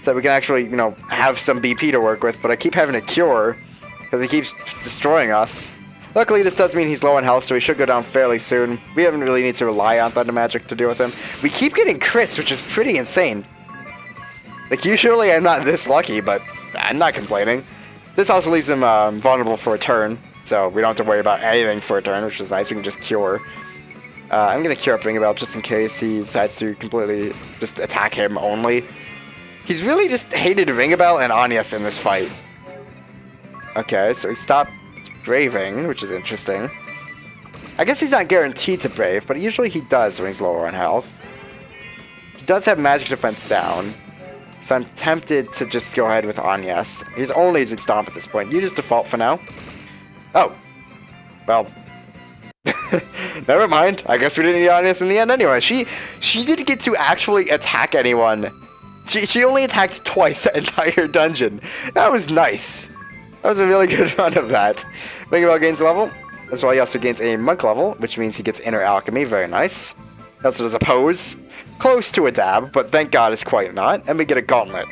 so that we can actually, you know, have some BP to work with. But I keep having to Cure because he keeps destroying us. Luckily, this does mean he's low on health, so he should go down fairly soon. We haven't really need to rely on Thunder Magic to deal with him. We keep getting crits, which is pretty insane. Like, usually I'm not this lucky, but I'm not complaining. This also leaves him vulnerable for a turn, so we don't have to worry about anything for a turn, which is nice. We can just Cure. I'm going to Cure up Ringabel just in case he decides to completely just attack him only. He's really just hated Ringabel and Anyas in this fight. Okay, so he stopped braving, which is interesting. I guess he's not guaranteed to brave, but usually he does when he's lower on health. He does have magic defense down, so I'm tempted to just go ahead with Anyas. He's only using Stomp at this point. You just default for now. Oh. Well. Never mind. I guess we didn't need Anyas in the end anyway. She didn't get to actually attack anyone. She only attacked twice the entire dungeon. That was nice. That was a really good run of that. Ringabel gains a level. As well, he also gains a monk level, which means he gets inner alchemy. Very nice. He also does a pose. Close to a dab, but thank God it's quite not. And we get a gauntlet.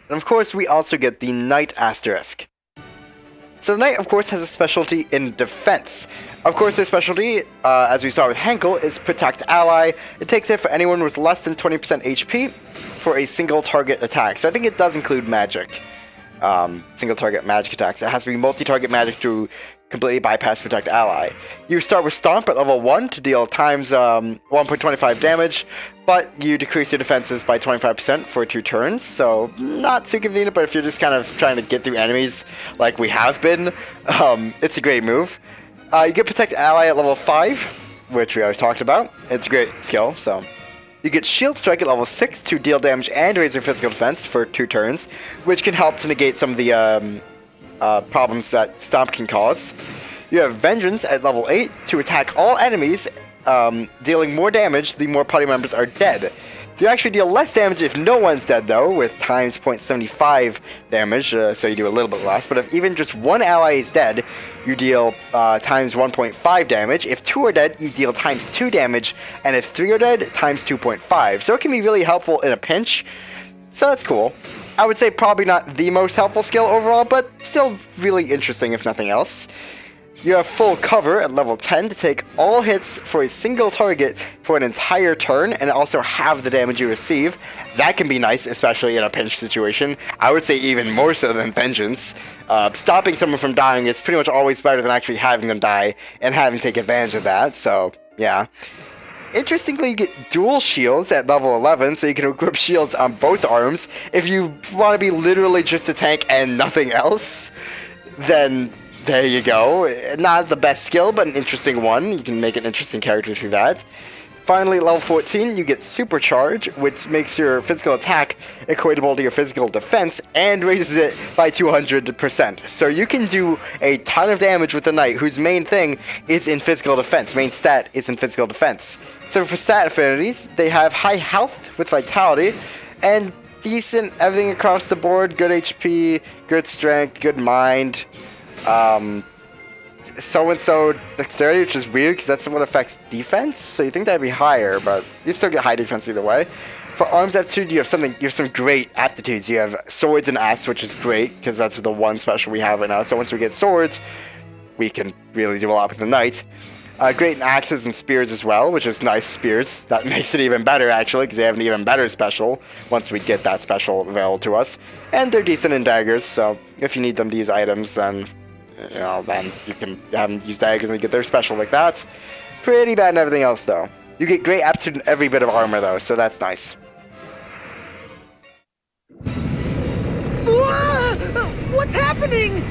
And of course, we also get the Knight Asterisk. So the Knight, of course, has a specialty in defense. Of course, their specialty, as we saw with Heinkel, is Protect Ally. It takes it for anyone with less than 20% HP for a single target attack. So I think it does include magic. Single target magic attacks. It has to be multi-target magic to completely bypass Protect Ally. You start with Stomp at level 1 to deal times 1.25 damage, but you decrease your defenses by 25% for 2 turns, so not too convenient, but if you're just kind of trying to get through enemies like we have been, it's a great move. You get Protect Ally at level 5, which we already talked about. It's a great skill, so... You get Shield Strike at level 6 to deal damage and raise your physical defense for 2 turns, which can help to negate some of the problems that Stomp can cause. You have Vengeance at level 8 to attack all enemies, dealing more damage the more party members are dead. You actually deal less damage if no one's dead though, with times 0.75 damage, so you do a little bit less, but if even just one ally is dead, you deal times 1.5 damage. If 2 are dead, you deal times 2 damage, and if 3 are dead, times 2.5. So it can be really helpful in a pinch, so that's cool. I would say probably not the most helpful skill overall, but still really interesting if nothing else. You have full cover at level 10 to take all hits for a single target for an entire turn and also halve the damage you receive. That can be nice, especially in a pinch situation. I would say even more so than Vengeance. Stopping someone from dying is pretty much always better than actually having them die and having to take advantage of that, so yeah. Interestingly, you get dual shields at level 11, so you can equip shields on both arms. If you want to be literally just a tank and nothing else, then there you go. Not the best skill, but an interesting one. You can make an interesting character through that. Finally, at level 14, you get Supercharge, which makes your physical attack equatable to your physical defense and raises it by 200%. So you can do a ton of damage with the Knight, whose main thing is in physical defense. Main stat is in physical defense. So for stat affinities, they have high health with vitality and decent everything across the board. Good HP, good strength, good mind. So-and-so dexterity, which is weird because that's what affects defense, so you think that'd be higher, but you still get high defense either way. For arms aptitude, you have some great aptitudes. You have swords and axe, which is great because that's the one special we have right now. So once we get swords, we can really do a lot with the Knight. Great in axes and spears as well, which is nice spears. That makes it even better actually, because they have an even better special once we get that special available to us. And they're decent in daggers, so if you need them to use items, then then you can have them use daggers and you get their special like that. Pretty bad in everything else, though. You get great aptitude in every bit of armor, though, so that's nice. What's happening?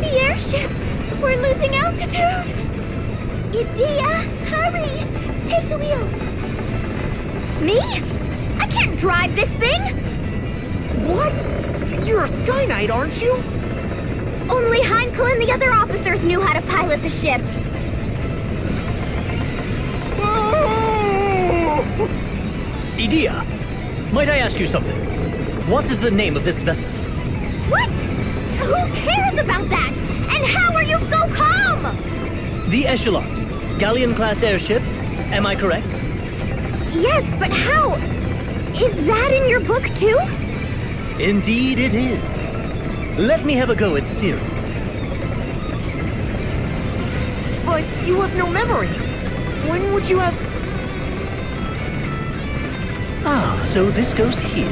The airship! We're losing altitude! Idea, hurry! Take the wheel! Me? I can't drive this thing! What? You're a Sky Knight, aren't you? Only Heinkel and the other officers knew how to pilot the ship. Idea, might I ask you something? What is the name of this vessel? What? Who cares about that? And how are you so calm? The Echelon, galleon-class airship, am I correct? Yes, but how? Is that in your book too? Indeed it is. Let me have a go at steering. But you have no memory. When would you have... Ah, so this goes here.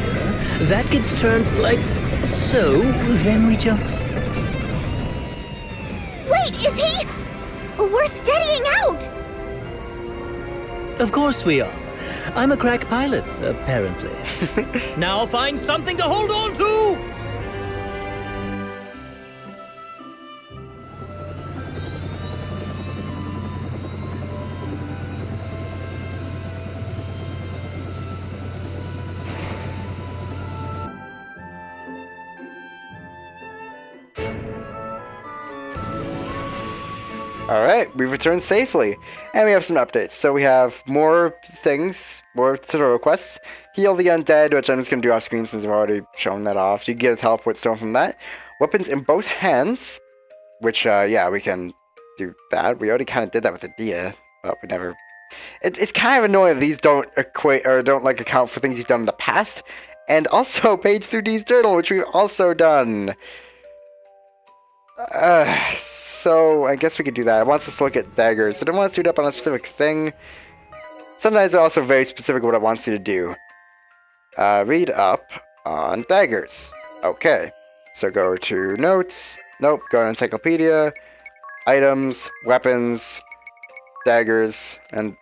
That gets turned like so. Then we just... Wait, is he? We're steadying out! Of course we are. I'm a crack pilot, apparently. Now find something to hold on to! Alright, we've returned safely, and we have some updates. So we have more things, more tutorial quests. Heal the undead, which I'm just going to do off screen since I've already shown that off. You get a teleport stone from that. Weapons in both hands, which, yeah, we can do that. We already kind of did that with Adia, but we never... It's kind of annoying that these don't equate, or don't, like, account for things you've done in the past. And also, Page 3D's journal, which we've also done. So I guess we could do that. It wants us to look at daggers. It don't want us to do it up on a specific thing. Sometimes it's also very specific what it wants you to do. Read up on daggers. Okay. So go to notes. Nope. Go to encyclopedia. Items. Weapons. Daggers. And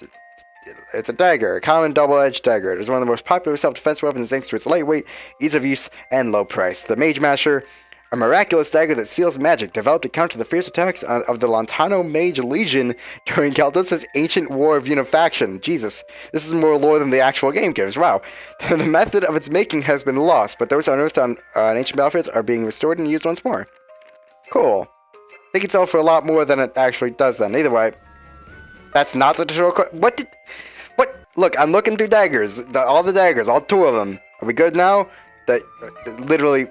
it's a dagger. A common double-edged dagger. It is one of the most popular self-defense weapons thanks to its lightweight, ease of use, and low price. The Mage Masher. A miraculous dagger that seals magic, developed to counter the fierce attacks of the Lantana Mage Legion during Caldus' ancient war of unifaction. Jesus, this is more lore than the actual game gives, wow. The method of its making has been lost, but those unearthed on ancient battlefields are being restored and used once more. Cool. I think it sells for a lot more than it actually does then. Either way, that's not the tutorial. What? Look, I'm looking through daggers. All the daggers, all two of them. Are we good now? Literally...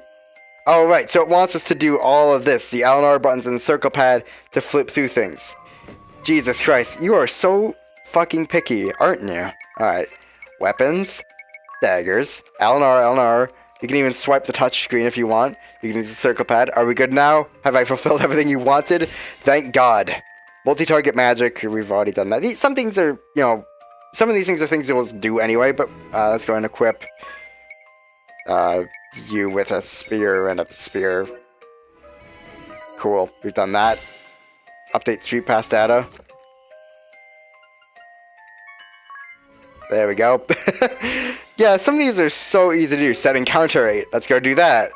Oh, right, so it wants us to do all of this, the L&R buttons and the circle pad to flip through things. Jesus Christ, you are so fucking picky, aren't you? Alright, weapons, daggers, L&R, You can even swipe the touch screen if you want. You can use the circle pad. Are we good now? Have I fulfilled everything you wanted? Thank God. Multi-target magic, we've already done that. Some things are, you know, some of these things are things you'll do anyway, but let's go and equip you with a spear and a spear. Cool, we've done that. Update street pass data. There we go. Yeah, some of these are so easy to do. Set encounter rate. Let's go do that.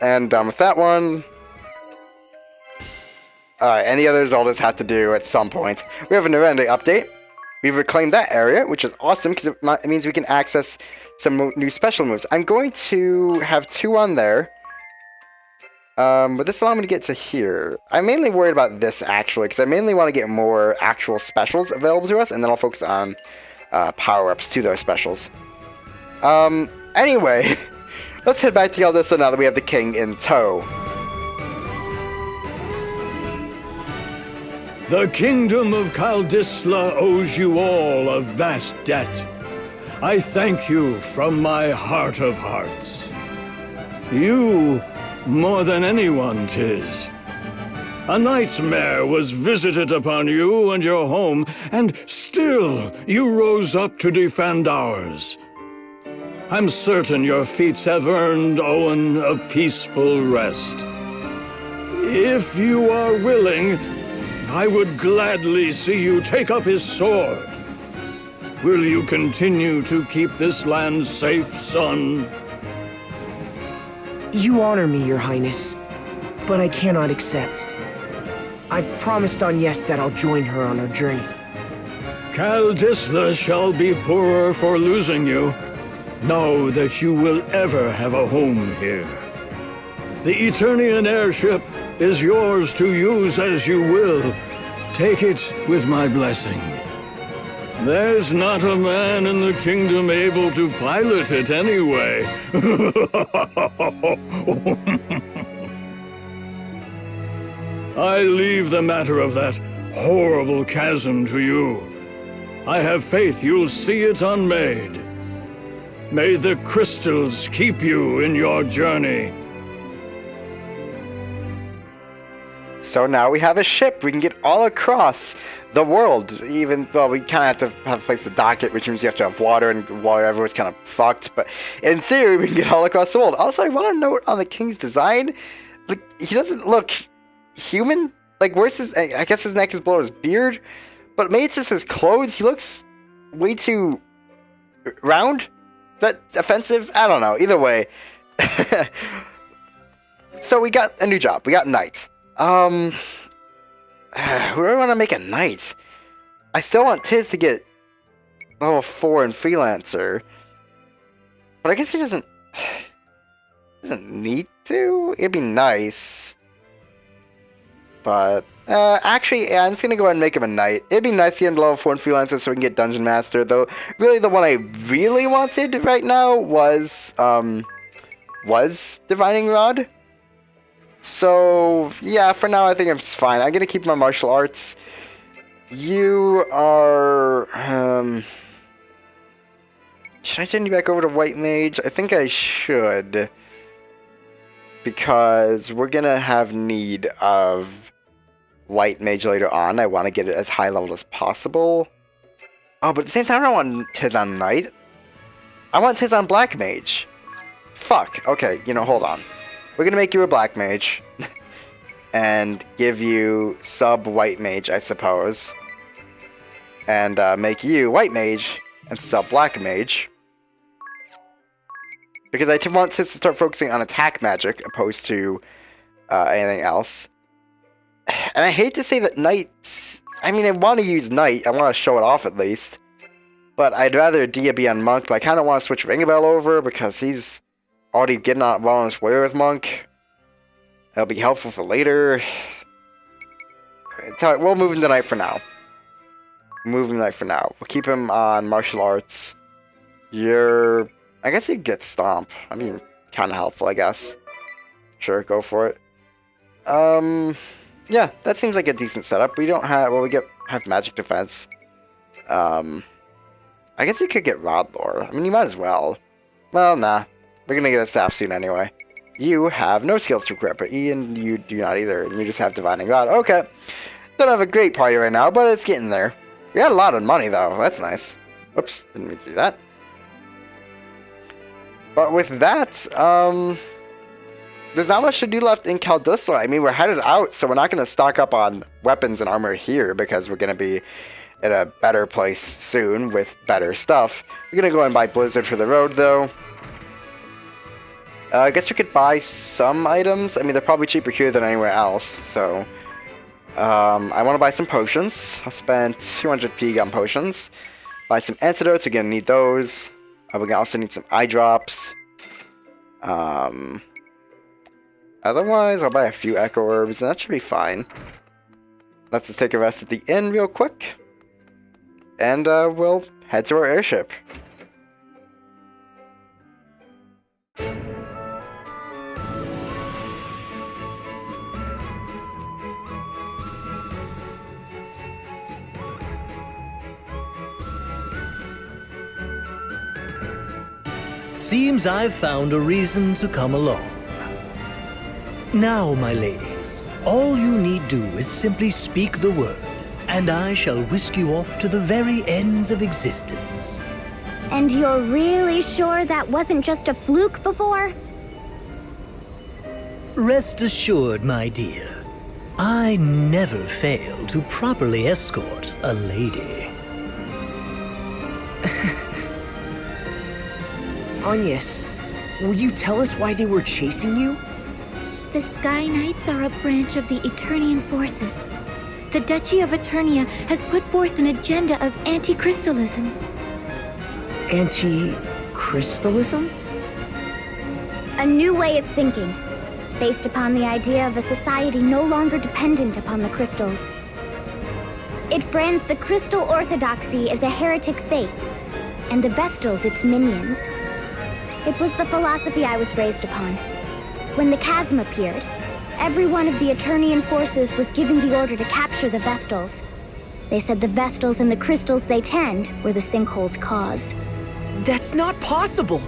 And done with that one. Alright, and the others I'll just have to do at some point. We have an event update. We've reclaimed that area, which is awesome because it means we can access some new special moves. I'm going to have 2 on there. But this allows me to get to here. I'm mainly worried about this, actually, because I mainly want to get more actual specials available to us, and then I'll focus on power-ups to those specials. Anyway, let's head back to Yaldissa now that we have the king in tow. The kingdom of Kaldisla owes you all a vast debt. I thank you from my heart of hearts. You, more than anyone, 'tis. A nightmare was visited upon you and your home, and still you rose up to defend ours. I'm certain your feats have earned Owen a peaceful rest. If you are willing, I would gladly see you take up his sword. Will you continue to keep this land safe, son? You honor me, Your Highness, but I cannot accept. I promised on Yes that I'll join her on her journey. Kaldisla shall be poorer for losing you. Know that you will ever have a home here. The Eternian airship is yours to use as you will. Take it with my blessing. There's not a man in the kingdom able to pilot it anyway. I leave the matter of that horrible chasm to you. I have faith you'll see it unmade. May the crystals keep you in your journey. So now we have a ship. We can get all across the world. Even, well, we kind of have to have a place to dock it, which means you have to have water, and water everywhere's kind of fucked. But in theory, we can get all across the world. Also, I want to note on the king's design, like, he doesn't look human. Like, where's his, I guess his neck is below his beard. But maybe it's just his clothes. He looks way too round. Is that offensive? I don't know. Either way. So we got a new job. We got Knight. Who do I want to make a knight? I still want Tiz to get level 4 in Freelancer. But I guess he doesn't need to. It'd be nice. But, actually, yeah, I'm just gonna go ahead and make him a knight. It'd be nice to get him to level 4 in Freelancer so we can get Dungeon Master. Though, really, the one I really wanted right now was Divining Rod. So, yeah, for now, I think I'm fine. I'm gonna keep my martial arts. You are, should I turn you back over to White Mage? I think I should. Because we're gonna have need of White Mage later on. I want to get it as high level as possible. Oh, but at the same time, I don't want Tiz on Knight. I want Tiz on Black Mage. Fuck. Okay, you know, hold on. We're gonna make you a Black Mage. And give you sub-White Mage, I suppose. And make you White Mage and sub-Black Mage. Because I want to start focusing on attack magic opposed to anything else. And I hate to say that Knights... I mean, I want to use Knight. I want to show it off at least. But I'd rather Dia be on Monk. But I kind of want to switch Ringabel over because he's already getting on well on his way with Monk. That'll be helpful for later. We'll move him to Knight for now. We'll keep him on martial arts. I guess you get Stomp. I mean, kind of helpful, I guess. Sure, go for it. Yeah, that seems like a decent setup. We don't have... Well, we have magic defense. I guess you could get Rod Lore. I mean, you might as well. Well, nah. We're gonna get a staff soon anyway. You have no skills to equip, but Ian, you do not either. You just have Divining God. Okay. Don't have a great party right now, but it's getting there. We got a lot of money, though. That's nice. Oops, didn't mean to do that. But with that, there's not much to do left in Caldisla. I mean, we're headed out, so we're not going to stock up on weapons and armor here because we're going to be in a better place soon with better stuff. We're going to go and buy Blizzard for the road, though. I guess we could buy some items. I mean, they're probably cheaper here than anywhere else, so... I want to buy some potions. I'll spend 200p on potions. Buy some antidotes. We're going to need those. We're going to also need some eye drops. Otherwise, I'll buy a few echo orbs, and that should be fine. Let's just take a rest at the inn real quick. And we'll head to our airship. Seems I've found a reason to come along. Now, my ladies, all you need do is simply speak the word, and I shall whisk you off to the very ends of existence. And you're really sure that wasn't just a fluke before? Rest assured, my dear, I never fail to properly escort a lady. Agnes, will you tell us why they were chasing you? The Sky Knights are a branch of the Eternian forces. The Duchy of Eternia has put forth an agenda of anti-crystalism. Anti-crystalism? A new way of thinking, based upon the idea of a society no longer dependent upon the crystals. It brands the crystal orthodoxy as a heretic faith, and the Vestals its minions. It was the philosophy I was raised upon. When the chasm appeared, every one of the Eternian forces was given the order to capture the Vestals. They said the Vestals and the crystals they tend were the sinkhole's cause. That's not possible!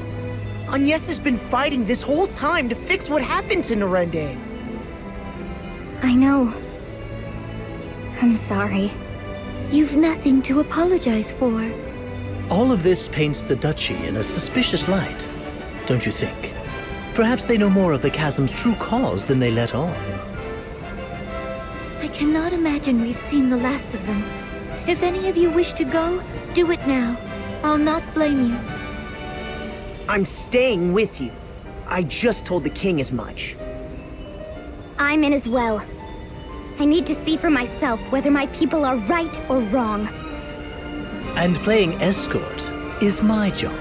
Agnes has been fighting this whole time to fix what happened to Narende. I know. I'm sorry. You've nothing to apologize for. All of this paints the Duchy in a suspicious light, don't you think? Perhaps they know more of the chasm's true cause than they let on. I cannot imagine we've seen the last of them. If any of you wish to go, do it now. I'll not blame you. I'm staying with you. I just told the king as much. I'm in as well. I need to see for myself whether my people are right or wrong. And playing escort is my job.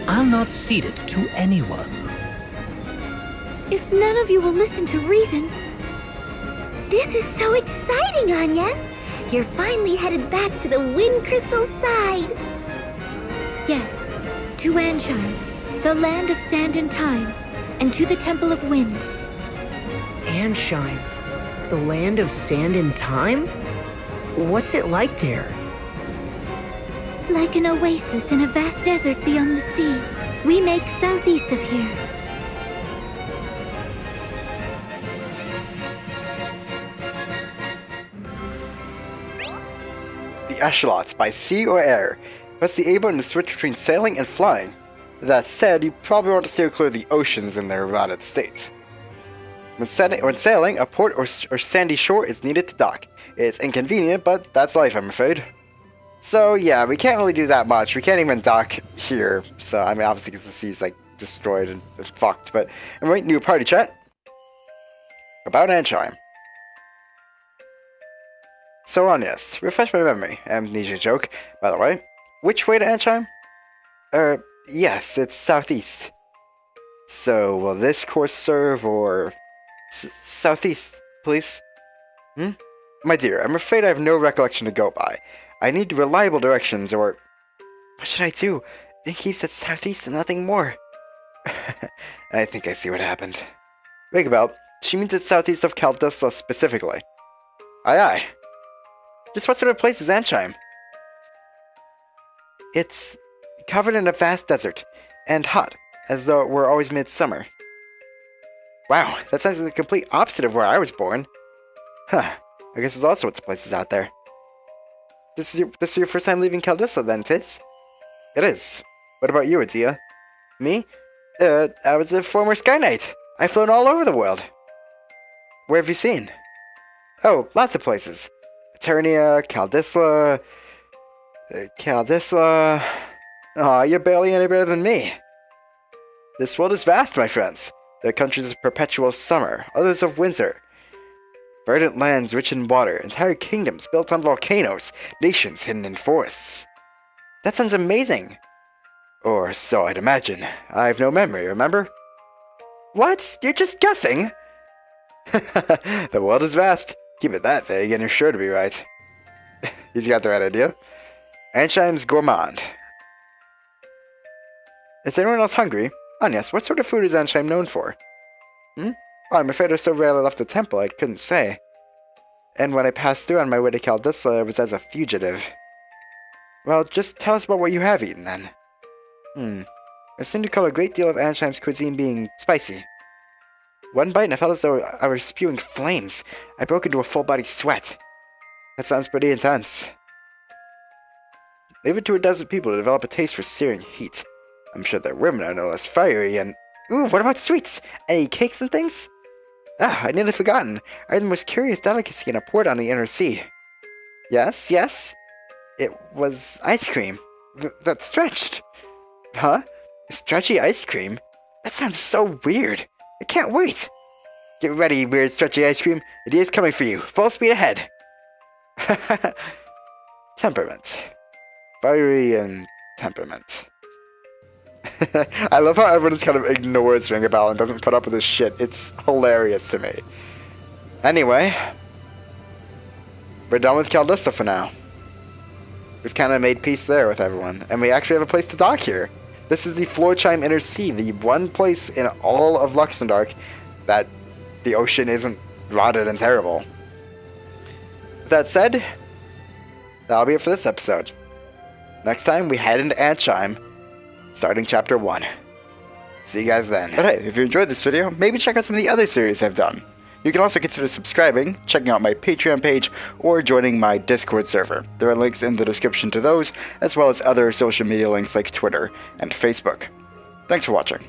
I'll not cede it to anyone. If none of you will listen to reason... This is so exciting, Agnes! You're finally headed back to the Wind Crystal side! Yes, to Anshine, the land of sand and time, and to the Temple of Wind. Anshine, the land of sand and time? What's it like there? Like an oasis in a vast desert beyond the sea. We make southeast of here. The Echelons, by sea or air. Press the A button to switch between sailing and flying. That said, you probably want to steer clear of the oceans in their rotted state. When sailing, a port or sandy shore is needed to dock. It's inconvenient, but that's life, I'm afraid. So yeah, we can't really do that much. We can't even dock here. So, I mean, obviously because the sea's like destroyed and fucked. But anyway, new party chat. About Anshine. So Agnes, refresh my memory. Amnesia joke, by the way. Which way to Anshine? Yes, it's southeast. So, will this course serve, or... southeast, please? My dear, I'm afraid I have no recollection to go by. I need reliable directions, or... What should I do? It keeps it southeast and nothing more. I think I see what happened. Ring a bell. She means it's southeast of Caldisla specifically. Aye aye. Just what sort of place is Anshine? It's covered in a vast desert, and hot, as though it were always midsummer. Wow, that sounds like the complete opposite of where I was born. Huh, I guess there's all sorts of places out there. This is your first time leaving Caldissa then, Tits? It is. What about you, Adia? Me? I was a former Sky Knight. I've flown all over the world. Where have you seen? Oh, lots of places. Eternia, Caldissa... Caldissa... Aw, you're barely any better than me. This world is vast, my friends. There are countries of perpetual summer, others of winter. Verdant lands rich in water, entire kingdoms built on volcanoes, nations hidden in forests. That sounds amazing. Or so I'd imagine. I have no memory, remember? What? You're just guessing? The world is vast. Keep it that vague and you're sure to be right. He's got the right idea. Ansheim's gourmand. Is anyone else hungry? Yes, what sort of food is Ansheim known for? Oh, I'm afraid I so rarely left the temple I couldn't say. And when I passed through on my way to Caldissa, it was as a fugitive. Well, just tell us about what you have eaten, then. I seem to recall a great deal of Ansheim's cuisine being spicy. One bite and I felt as though I was spewing flames. I broke into a full-body sweat. That sounds pretty intense. Leave it to a dozen people to develop a taste for searing heat. I'm sure their women are no less fiery and... Ooh, what about sweets? Any cakes and things? I'd nearly forgotten. I had the most curious delicacy in a port on the inner sea. Yes? It was ice cream. That stretched. Huh? Stretchy ice cream? That sounds so weird. I can't wait. Get ready, weird stretchy ice cream. The day is coming for you. Full speed ahead. Temperament. Fiery and temperament. I love how everyone just kind of ignores Ringabal and doesn't put up with this shit. It's hilarious to me. Anyway, we're done with Caldissa for now. We've kind of made peace there with everyone, and we actually have a place to dock here. This is the Floorchime Inner Sea, the one place in all of Luxembourg that the ocean isn't rotted and terrible. With that said, that'll be it for this episode. Next time, we head into Ansheim, starting Chapter 1. See you guys then. But hey, if you enjoyed this video, maybe check out some of the other series I've done. You can also consider subscribing, checking out my Patreon page, or joining my Discord server. There are links in the description to those, as well as other social media links like Twitter and Facebook. Thanks for watching.